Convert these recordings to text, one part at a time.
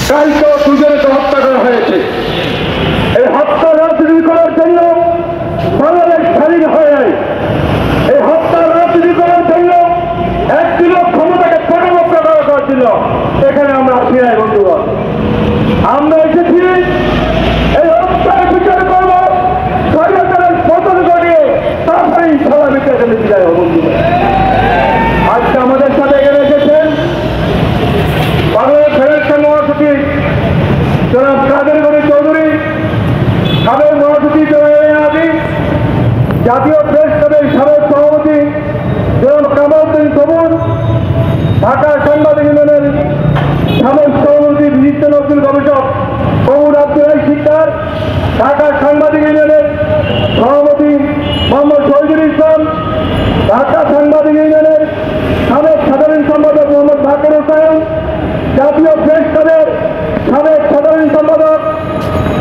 কালকেও দুজনকে হত্যা করা হয়েছে। এই হত্যা রাজনীতি করার জন্য বাংলাদেশ স্বাধীন হয়ে যায়। এই হত্যা রাজনীতি করার জন্য একদিনও ক্ষমতাকে পরিবর্তন করার জন্য এখানে আমরা আসি নাই বন্ধুগণ। আমরা এসেছি এই হত্যার বিচার করবো, স্বৈরাচারের পতন ঘটিয়ে তারপরে ইনশাআল্লাহ বিচার করে বিদায় হবো বন্ধুগণ। আজকে আমাদের সাথে এখানে এসেছেন বাংলাদেশ ফেডারেশন মহাসচিব জনাব কাদের গনি চৌধুরী, সাবেক মহাসচিব জনাব জাতীয় প্রেস ক্লাবের সাবেক সভাপতি জনাব কামালউদ্দিন সবুজ, ঢাকা সাংবাদিক ইউনিয়নের সাবেক সভাপতি বিশিষ্ট নজরুল গবেষক কমর আব্দুল শিকদার, ঢাকা সাংবাদিক ইউনিয়নের সভাপতি মোহাম্মদ শহীদুল ইসলাম, ঢাকা সাংবাদিক ইউনিয়নের সাবেক সাধারণ সম্পাদক মোহাম্মদ জাকির হোসেন, জাতীয় প্রেস ক্লাবের সাবেক সাধারণ সম্পাদক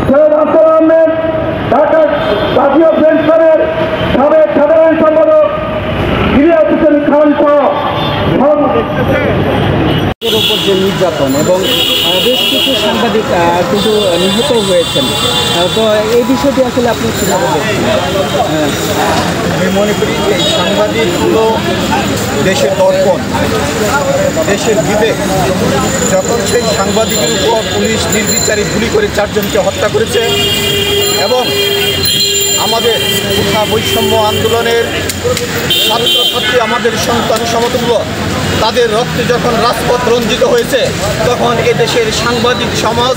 সৈয়দ আফতার আহমেদ, ঢাকা জাতীয় প্রেস ক্লাবের সাবেক সাধারণ সম্পাদক ইলিয়াস হোসেন খান সহ উপর যে নির্যাতন এবং বেশ কিছু সাংবাদিক কিন্তু নিহত হয়েছেন, তো এই বিষয়টি আসলে আপনি কীভাবে দেখছেন? আমি মনে করি যে সাংবাদিকগুলো দেশের দর্পণ, দেশের বিবেক। যখন সেই সাংবাদিকের উপর পুলিশ নির্বিচারে গুলি করে 4 জনকে হত্যা করেছে এবং আমাদের কোঠা বৈষম্য আন্দোলনের ছাত্রছাত্রী আমাদের সন্তান সমতুল্য, তাদের রক্তে যখন রাজপথ রঞ্জিত হয়েছে, তখন এদেশের সাংবাদিক সমাজ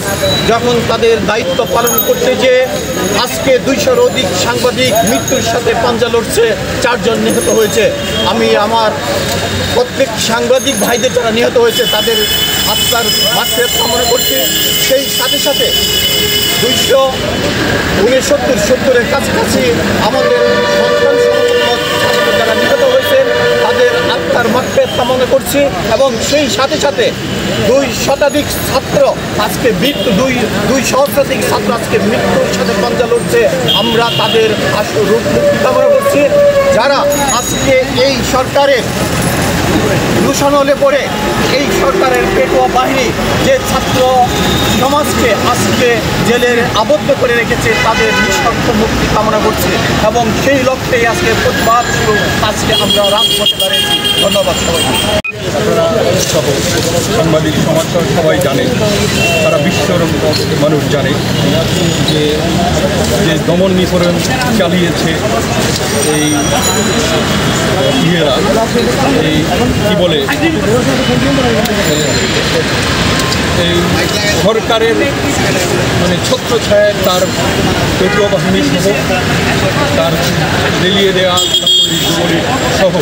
যখন তাদের দায়িত্ব পালন করতে যে আজকে 200-র অধিক সাংবাদিক মৃত্যুর সাথে পাঞ্জা লড়ছে, 4 জন নিহত হয়েছে। আমি আমার প্রত্যেক সাংবাদিক ভাইদের যারা নিহত হয়েছে তাদের আত্মার মাগফিরাত কামনা করছি। সেই সাথে সাথে 269-70-এর কাছাকাছি আমাদের সন্তান সমতুল্য যারা নিহত হয়েছেন তাদের আত্মার মাগফিরাত কামনা করছি এবং সেই সাথে সাথে 2 শতাধিক ছাত্র আজকে মৃত্যু, 2 সহস্রাধিক ছাত্র আজকে মৃত্যুর সাথে পাঞ্জা লড়ছে। আমরা তাদের আশু রূপ মুক্তি কামনা করছি। যারা আজকে এই সরকারের দূষণলে পড়ে এই সরকারের পেটোয়া বাহিনী যে ছাত্র সমাজকে আজকে জেলের আবদ্ধ করে রেখেছে, তাদের নিঃশর্ত মুক্তি কামনা করছে এবং সেই লক্ষ্যেই আজকে প্রতিবাদ আজকে আমরা রাজপথে দাঁড়িয়েছি। ধন্যবাদ সবাইকে। আপনারা সহ সাংবাদিক সমাজ সবাই জানেন, সারা বিশ্বর মানুষ জানে যে দমন নিপীড়ন চালিয়েছে এই ইয়েরা, এই কী বলে এই সরকারের মানে ছত্রছায়ায় তার পেটোয়া বাহিনী সহ তার লেলিয়ে দেওয়া যুবলীগ সহ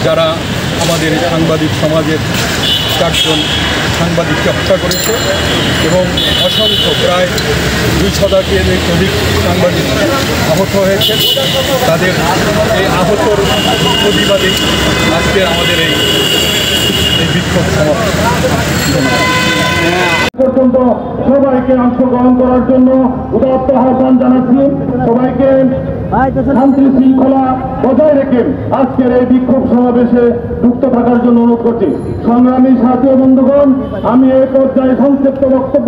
যারা আমাদের সাংবাদিক সমাজের 4 জন সাংবাদিককে হত্যা করেছে এবং অসংখ্য প্রায় 200-এর অধিক সাংবাদিক আহত হয়েছে। তাদের এই আহতর প্রতিবাদে আজকে আমাদের এই বিক্ষোভ সমাবেশ। পর্যন্ত সবাইকে অংশগ্রহণ করার জন্য উদাত্ত আহ্বান জানাচ্ছি। সবাইকে শান্তি শৃঙ্খলা বজায় রেখে আজকের এই বিক্ষোভ সমাবেশে যুক্ত থাকার জন্য অনুরোধ করছি। সংগ্রামী সাথী বন্ধুগণ, আমি এই পর্যায়ে সংক্ষিপ্ত বক্তব্য